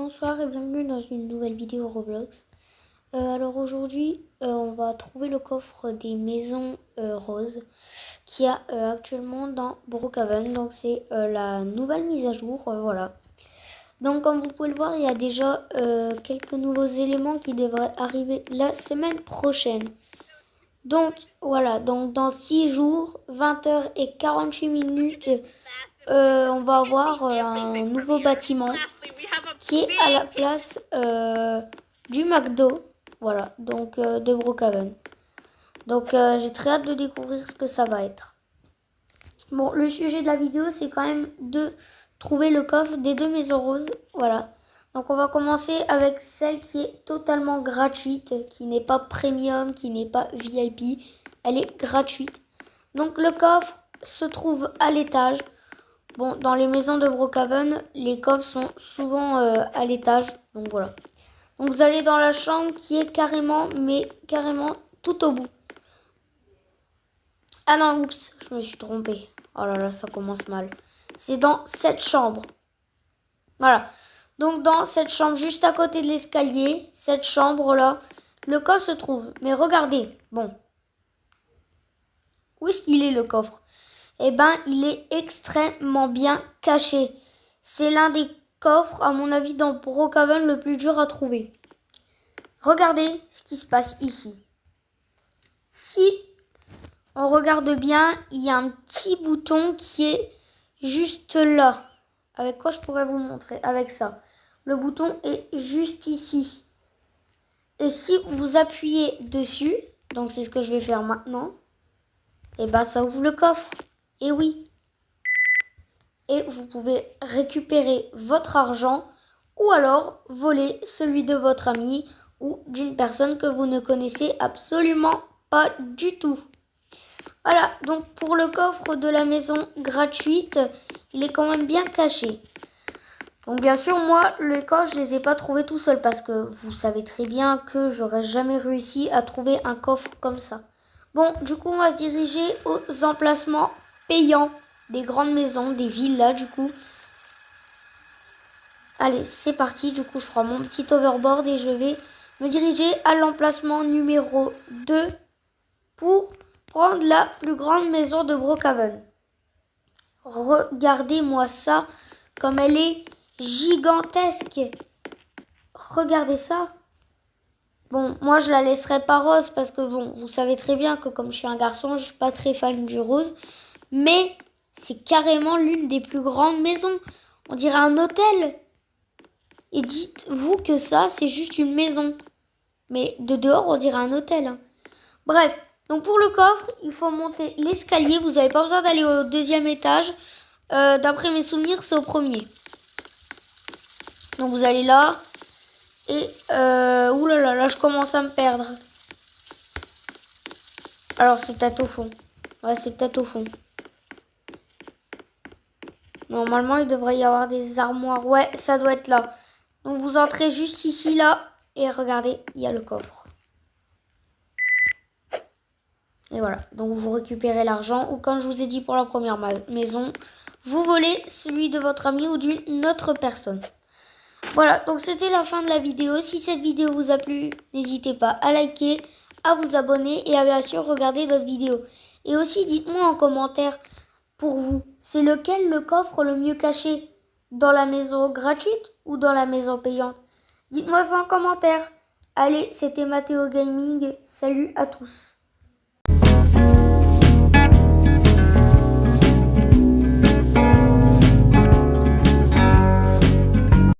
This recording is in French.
Bonsoir et bienvenue dans une nouvelle vidéo Roblox. Alors aujourd'hui, on va trouver le coffre des maisons roses qu'il y a actuellement dans Brookhaven. Donc c'est la nouvelle mise à jour, voilà. Donc comme vous pouvez le voir, il y a déjà quelques nouveaux éléments qui devraient arriver la semaine prochaine. Donc voilà, donc dans 6 jours, 20h et 48 minutes, on va avoir un nouveau bâtiment qui est à la place du McDo, voilà, donc de Brookhaven. Donc j'ai très hâte de découvrir ce que ça va être. Bon, le sujet de la vidéo, c'est quand même de trouver le coffre des deux maisons roses, voilà. Donc on va commencer avec celle qui est totalement gratuite, qui n'est pas premium, qui n'est pas VIP, elle est gratuite. Donc le coffre se trouve à l'étage. Bon, dans les maisons de Brookhaven, les coffres sont souvent à l'étage, donc voilà. Donc vous allez dans la chambre qui est carrément tout au bout. Ah non, oups, je me suis trompée. Oh là là, ça commence mal. C'est dans cette chambre. Voilà. Donc dans cette chambre, juste à côté de l'escalier, cette chambre-là, le coffre se trouve. Mais regardez, bon. Où est-ce qu'il est le coffre ? Eh ben, il est extrêmement bien caché. C'est l'un des coffres, à mon avis, dans Brookhaven le plus dur à trouver. Regardez ce qui se passe ici. Si on regarde bien, il y a un petit bouton qui est juste là. Avec quoi je pourrais vous montrer ? Avec ça. Le bouton est juste ici. Et si vous appuyez dessus, donc c'est ce que je vais faire maintenant, et ben ça ouvre le coffre. Et oui. Et vous pouvez récupérer votre argent ou alors voler celui de votre ami ou d'une personne que vous ne connaissez absolument pas du tout. Voilà, donc pour le coffre de la maison gratuite, il est quand même bien caché. Donc bien sûr, moi, les coffres, je les ai pas trouvés tout seul parce que vous savez très bien que j'aurais jamais réussi à trouver un coffre comme ça. Bon, du coup, on va se diriger aux emplacements payants des grandes maisons, des villas, du coup. Allez, c'est parti. Du coup, je prends mon petit overboard et je vais me diriger à l'emplacement numéro 2 pour prendre la plus grande maison de Brookhaven. Regardez-moi ça, comme elle est gigantesque. Regardez ça. Bon, moi, je la laisserai pas rose parce que, bon, vous savez très bien que comme je suis un garçon, je suis pas très fan du rose. Mais c'est carrément l'une des plus grandes maisons. On dirait un hôtel. Et dites-vous que ça, c'est juste une maison. Mais de dehors, on dirait un hôtel. Hein. Bref, donc pour le coffre, il faut monter l'escalier. Vous n'avez pas besoin d'aller au deuxième étage. D'après mes souvenirs, c'est au premier. Donc vous allez là. Et oulala, là je commence à me perdre. Alors c'est peut-être au fond. Ouais, c'est peut-être au fond. Normalement, il devrait y avoir des armoires. Ouais, ça doit être là. Donc vous entrez juste ici, là. Et regardez, il y a le coffre. Et voilà. Donc vous récupérez l'argent. Ou comme je vous ai dit pour la première maison, vous volez celui de votre ami ou d'une autre personne. Voilà, donc c'était la fin de la vidéo. Si cette vidéo vous a plu, n'hésitez pas à liker, à vous abonner et à bien sûr regarder d'autres vidéos. Et aussi dites-moi en commentaire, pour vous, c'est lequel le coffre le mieux caché ? Dans la maison gratuite ou dans la maison payante ? Dites-moi ça en commentaire. Allez, c'était Mathéo Gaming. Salut à tous.